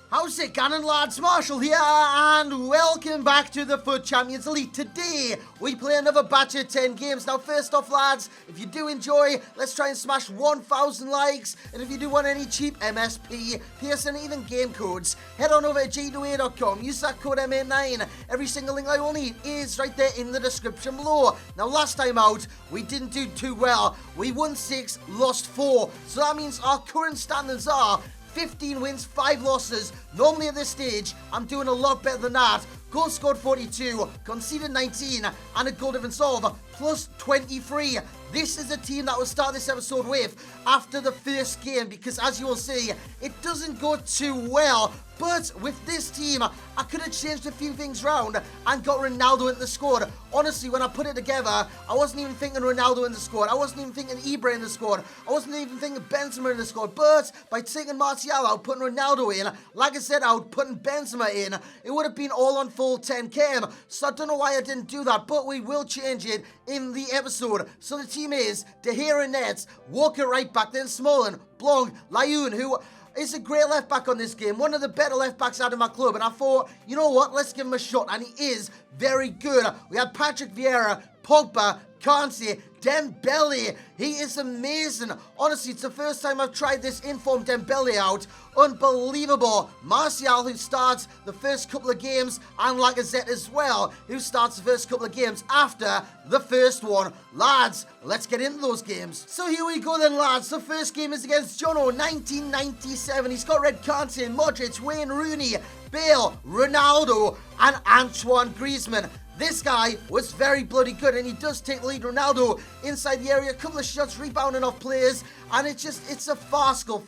How's it going, lads? Marshall here, and welcome back to the FUT Champions Elite. Today, we play another batch of 10 games. Now, first off, lads, if you do enjoy, let's try and smash 1,000 likes. And if you do want any cheap MSP, PS, and even game codes, head on over to g2a.com. Use that code MA9. Every single link I will need is right there in the description below. Now, last time out, we didn't do too well. We won 6, lost 4. So that means our current standards are 15 wins, 5 losses. Normally at this stage, I'm doing a lot better than that. Goals scored 42, conceded 19, and a goal difference of plus 23. This is a team that will start this episode with after the first game, because as you will see, it doesn't go too well. But with this team, I could have changed a few things around and got Ronaldo in the squad. Honestly, when I put it together, I wasn't even thinking Ronaldo in the squad. I wasn't even thinking Ibra in the ssquad. I wasn't even thinking Benzema in the squad. But by taking Martial out, putting Ronaldo in, like I said, out, putting Benzema in, it would have been all on full 10k. So I don't know why I didn't do that, but we will change it in the episode. So the team is De Gea and Nets, Walker right back, then Smalling, Blanc, Layun, who is a great left back on this game, one of the better left backs out of my club, and I thought, you know what, let's give him a shot, and he is very good. We had Patrick Vieira, Pogba, Kanté, Dembele. He is amazing. Honestly, it's the first time I've tried this inform Dembele out. Unbelievable. Martial, who starts the first couple of games, and Lacazette as well, who starts the first couple of games after the first one. Lads, let's get into those games. So here we go then, lads. The first game is against Jono, 1997. He's got Red Kanté, Modric, Wayne Rooney, Bale, Ronaldo, and Antoine Griezmann. This guy was very bloody good, and he does take the lead. Ronaldo inside the area, a couple of shots rebounding off players, and it's a farcical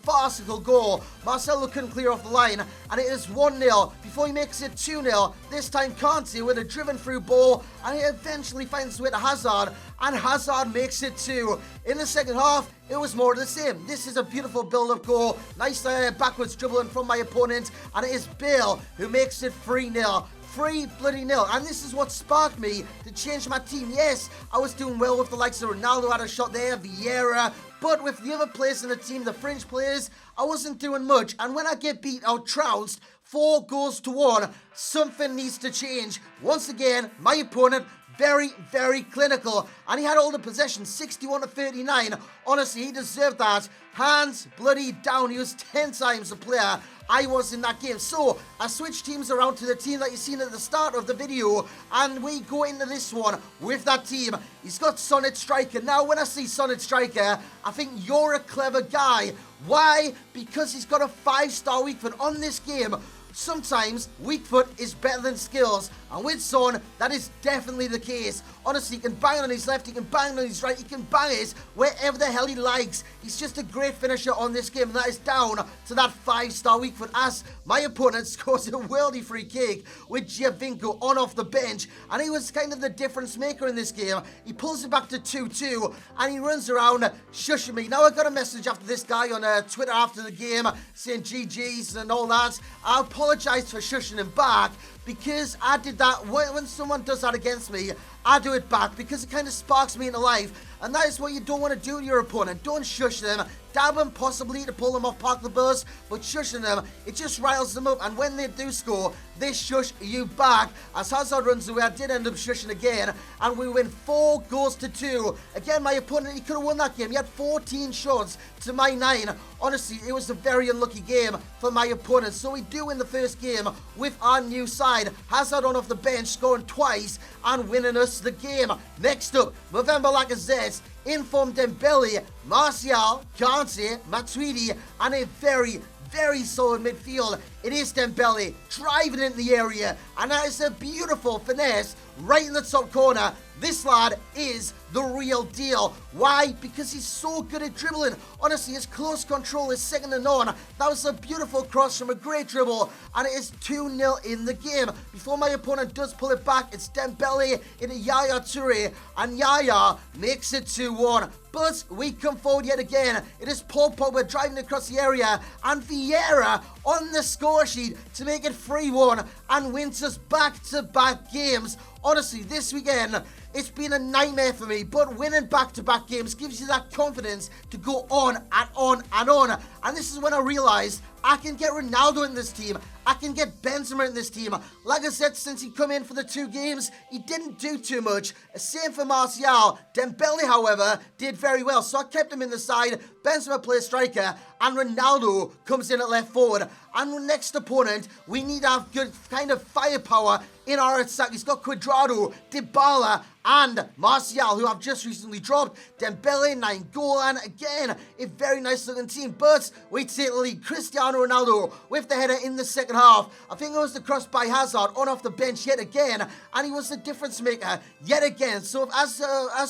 goal. Marcelo couldn't clear off the line, and it is 1-0 before he makes it 2-0. This time Kanté with a driven through ball, and he eventually finds his way to Hazard, and Hazard makes it 2. In the second half, it was more of the same. This is a beautiful build-up goal. Nice backwards dribbling from my opponent, and it is Bale who makes it 3-0. 3-0, and this is what sparked me to change my team. Yes, I was doing well with the likes of Ronaldo, had a shot there, Vieira, but with the other players in the team, the fringe players, I wasn't doing much, and when I get beat out trounced 4-1, something needs to change. Once again, my opponent, very clinical, and he had all the possession, 61-39. Honestly, he deserved that. Hands bloody down. He was 10 times the player I was in that game. So I switched teams around to the team that you've seen at the start of the video, and we go into this one with that team. He's got Solid Striker. Now, when I see Solid Striker, I think you're a clever guy. Why? Because he's got a 5-star weak foot on this game. Sometimes weak foot is better than skills, and with Son, that is definitely the case. Honestly, he can bang on his left, he can bang on his right, he can bang it wherever the hell he likes. He's just a great finisher on this game, and that is down to that 5-star weak foot, as my opponent scores a worldy free kick with Giovinco on off the bench, and he was kind of the difference maker in this game. He pulls it back to 2-2, and he runs around shushing me. Now, I got a message after this guy on Twitter after the game saying GG's and all that. I apologize for shushing him back, because I did that. When someone does that against me, I do it back, because it kind of sparks me into life, and that is what you don't want to do to your opponent. Don't shush them. Dab them possibly to pull them off park the bus, but shushing them, it just riles them up, and when they do score, they shush you back. As Hazard runs away, I did end up shushing again, and we win 4-2. Again, my opponent, he could have won that game. He had 14 shots to my 9. Honestly, it was a very unlucky game for my opponent. So we do win the first game with our new side. Hazard on off the bench, scoring twice and winning us the game. Next up, November Lacazette, inform Dembele, Martial, Kanté, Matuidi, and a very solid midfield. It is Dembele driving into the area, and that is a beautiful finesse right in the top corner. This lad is the real deal. Why? Because he's so good at dribbling. Honestly, his close control is second to none. That was a beautiful cross from a great dribble, and it is 2-0 in the game. Before my opponent does pull it back, it's Dembele into Yaya Toure, and Yaya makes it 2-1. But we come forward yet again. It is Paul Pogba driving across the area, and Vieira on the score sheet to make it 3-1 and wins us back-to-back games. Honestly, this weekend, it's been a nightmare for me, but winning back-to-back games gives you that confidence to go on and on and on. And this is when I realized I can get Ronaldo in this team. I can get Benzema in this team. Like I said, since he come in for the 2 games, he didn't do too much. Same for Martial. Dembele, however, did very well. So I kept him in the side. Benzema plays striker, and Ronaldo comes in at left forward. And the next opponent, we need to have good kind of firepower in our attack. He's got Cuadrado, Dybala, and Martial, who I've just recently dropped. Dembele, Nainggolan, again, a very nice looking team. But we take the lead. Cristiano Ronaldo with the header in the second half. I think it was the cross by Hazard on off the bench yet again, and he was the difference maker yet again. So as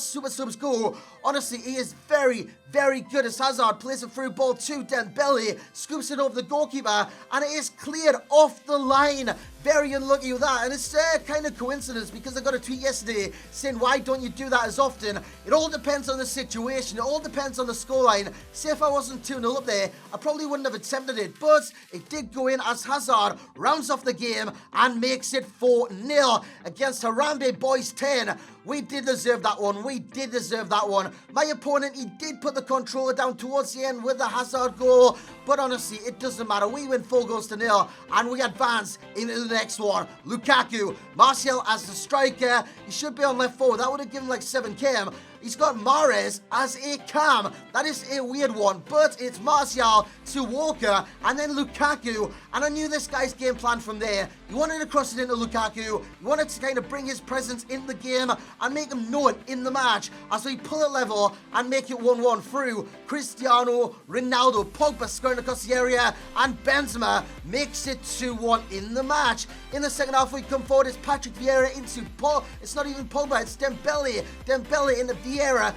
super subs go, honestly, he is very, very good as Hazard plays a through ball to Dembele, scoops it over the goalkeeper, and it is cleared off the line. Very unlucky with that, and it's kind of coincidence because I got a tweet yesterday saying, why don't you do that as often? It all depends on the situation, it all depends on the scoreline. Say if I wasn't 2-0 up there, I probably wouldn't have attempted it, but it did go in as Hazard rounds off the game and makes it 4-0 against Harambe Boys 10. We did deserve that one. We did deserve that one. My opponent, he did put the controller down towards the end with the Hazard goal, but honestly, it doesn't matter. We win 4-0 and we advance into the next one. Lukaku, Martial as the striker. He should be on left forward. That would have given like 7 km. He's got Mahrez as a cam. That is a weird one, but it's Martial to Walker and then Lukaku. And I knew this guy's game plan from there. He wanted to cross it into Lukaku. He wanted to kind of bring his presence in the game and make him known in the match as we pull it level and make it 1-1 through Cristiano Ronaldo. Pogba skirting across the area and Benzema makes it 2-1 in the match. In the second half, we come forward. It's Patrick Vieira into Paul. It's not even Pogba, it's Dembele. Dembele into Vieira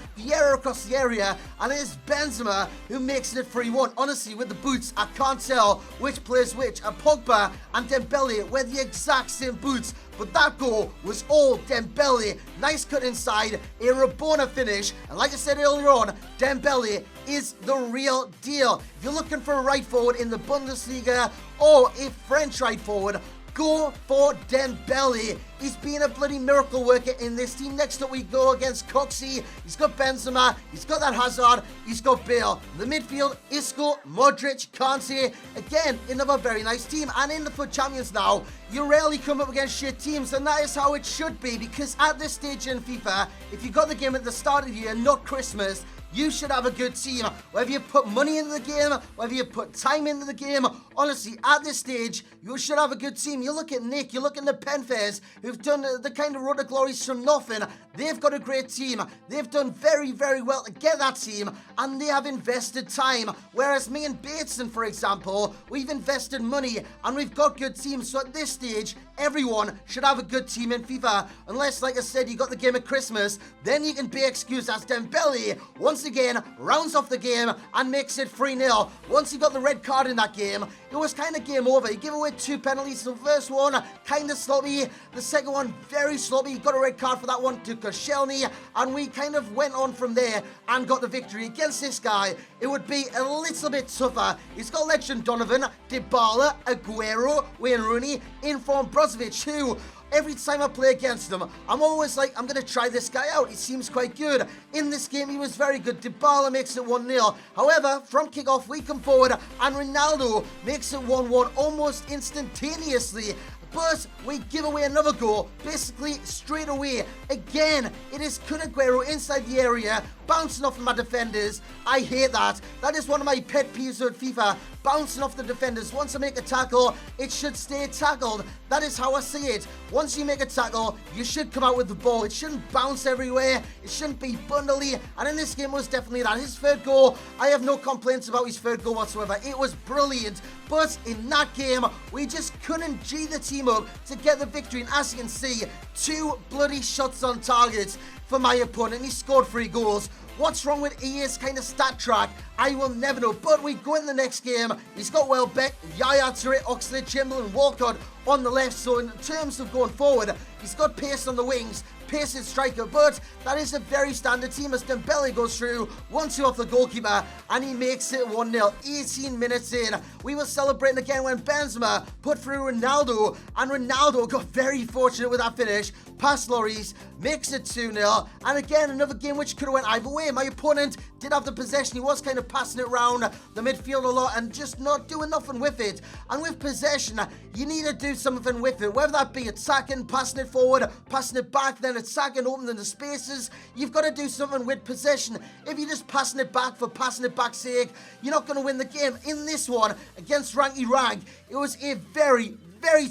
across the area, and it is Benzema who makes it 3-1. Honestly, with the boots, I can't tell which plays which. Pogba and Dembele wear the exact same boots, but that goal was all Dembele. Nice cut inside, a Rabona finish, and like I said earlier on, Dembele is the real deal. If you're looking for a right forward in the Bundesliga or a French right forward, go for Dembele. He's been a bloody miracle worker in this team. Next up we go against Coxey. He's got Benzema. He's got that Hazard. He's got Bale. The midfield, Isco, Modric, Kante. Again, another very nice team. And in the FUT Champions now, you rarely come up against shit teams, and that is how it should be, because at this stage in FIFA, if you got the game at the start of the year, not Christmas, you should have a good team. Whether you put money into the game, whether you put time into the game, honestly, at this stage, you should have a good team. You look at Nick, you look at the Penfairs, who've done the kind of road to glories from nothing. They've got a great team. They've done very, very well to get that team, and they have invested time. Whereas me and Bateson, for example, we've invested money, and we've got good teams. So at this stage, everyone should have a good team in FIFA. Unless, like I said, you got the game at Christmas, then you can be excused as Dembele once again rounds off the game and makes it 3-0. Once he got the red card in that game, it was kind of game over. He gave away 2 penalties. The first one, kind of sloppy. The second one, very sloppy. He got a red card for that one to Koscielny, and we kind of went on from there and got the victory. Against this guy, it would be a little bit tougher. He's got legend Donovan, Dybala, Aguero, Wayne Rooney, informed Brozovic, who every time I play against him, I'm always like, I'm going to try this guy out. He seems quite good. In this game, he was very good. Dybala makes it 1-0. However, from kickoff, we come forward, and Ronaldo makes it 1-1 almost instantaneously. But we give away another goal, basically straight away. Again, it is Kun Aguero inside the area, bouncing off of my defenders. I hate that. That is one of my pet peeves with FIFA, bouncing off the defenders. Once I make a tackle, it should stay tackled. That is how I see it. Once you make a tackle, you should come out with the ball. It shouldn't bounce everywhere. It shouldn't be bundly. And in this game, it was definitely that. His third goal, I have no complaints about his third goal whatsoever. It was brilliant. But in that game, we just couldn't G the team up to get the victory. And as you can see, 2 bloody shots on target for my opponent. He scored 3 goals. What's wrong with EA's kind of stat track? I will never know. But we go in the next game. He's got Welbeck, Yaya Touré, Oxlade, Chamberlain, Walcott on the left. So in terms of going forward, he's got pace on the wings, paced striker, but that is a very standard team as Dembele goes through 1-2 off the goalkeeper and he makes it 1-0. 18 minutes in, we were celebrating again when Benzema put through Ronaldo, and Ronaldo got very fortunate with that finish. Past Lloris, makes it 2-0, and again another game which could have went either way. My opponent did have the possession, he was kind of passing it around the midfield a lot and just not doing nothing with it. And with possession, you need to do something with it, whether that be attacking, passing it forward, passing it back, then attacking, opening the spaces. You've got to do something with possession. If you're just passing it back for passing it back's sake, you're not going to win the game. In this one against Ranky Rank, it was a very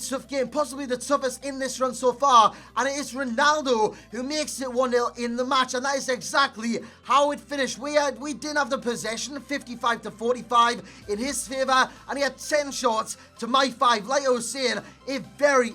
tough game, possibly the toughest in this run so far, and it is Ronaldo who makes it 1-0 in the match, and that is exactly how it finished. We didn't have the possession, 55-45 in his favour, and he had 10 shots to my 5. Like I was saying, a very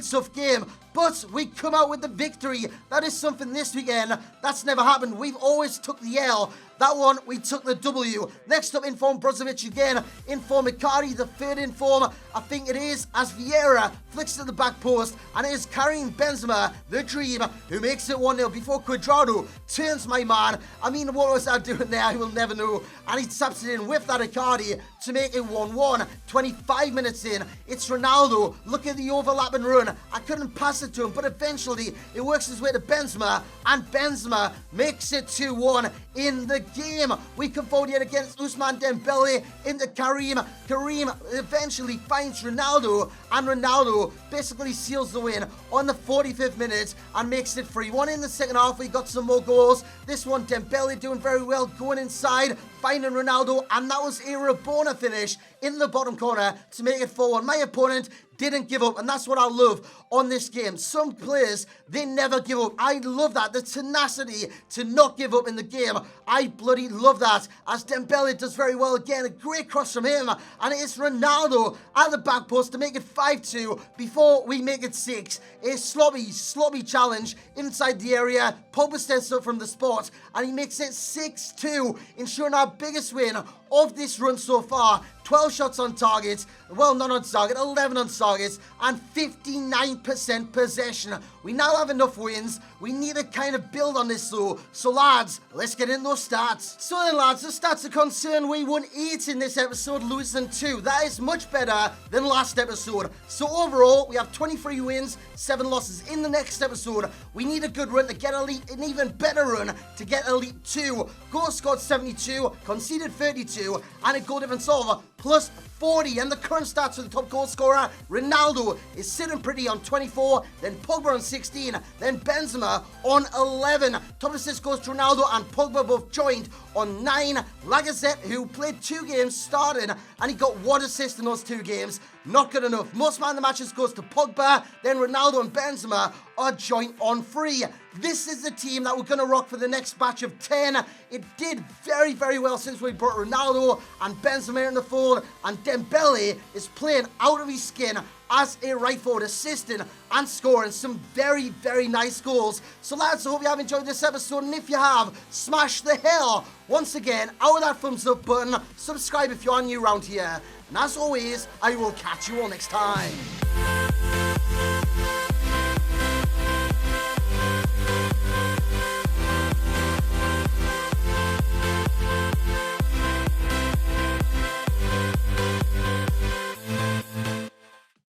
tough game, but we come out with the victory. That is something this weekend that's never happened. We've always took the L. That one, we took the W. Next up, in form, Brozovic again. In form, Icardi, the third in form, I think it is, as Vieira flicks to the back post, and it is carrying Benzema, the dream, who makes it 1-0 before Cuadrado turns my man. I mean, what was I doing there? I will never know. And he taps it in with that Icardi to make it 1-1. 25 minutes in, it's Ronaldo. Look at the overlapping run. I couldn't pass it to him, but eventually it works his way to Benzema, and Benzema makes it 2-1 in the game. We come forward yet against Ousmane Dembele into Karim. Karim eventually finds Ronaldo, and Ronaldo basically seals the win on the 45th minute and makes it 3-1 in the second half. We got some more goals. This one, Dembele doing very well, going inside, finding Ronaldo, and that was a Rabona finish in the bottom corner to make it 4-1. My opponent didn't give up, and that's what I love on this game. Some players, they never give up. I love that, the tenacity to not give up in the game. I bloody love that, as Dembele does very well again. A great cross from him, and it's Ronaldo at the back post to make it 5-2 before we make it 6. A sloppy challenge inside the area. Pogba steps up from the spot, and he makes it 6-2, ensuring our biggest win of this run so far. 12 shots on target, well, not on target, 11 on target, and 59% possession. We now have enough wins. We need to kind of build on this though. So lads, let's get in those stats. So then lads, the stats are concerned, we won 8 in this episode, losing 2. That is much better than last episode. So overall, we have 23 wins, 7 losses. In the next episode, we need a good run to get Elite, an even better run to get Elite 2. Goals scored 72, conceded 32, and a goal difference of plus 40. And the current stats of the top goal scorer, Ronaldo, is sitting pretty on 24, then Pogba on 16, then Benzema on 11. Top assist goes to Ronaldo and Pogba both joined on 9. Lacazette, who played 2 games, started, and he got 1 assist in those 2 games. Not good enough. Most man of the matches goes to Pogba, then Ronaldo and Benzema are joint on 3. This is the team that we're going to rock for the next batch of 10. It did very well since we brought Ronaldo and Benzema in the fold, and Dembele is playing out of his skin as a right forward, assisting and scoring some very nice goals. So lads, I hope you have enjoyed this episode, and if you have, smash the hell once again out of that thumbs up button. Subscribe if you are new around here, and as always, I will catch you all next time.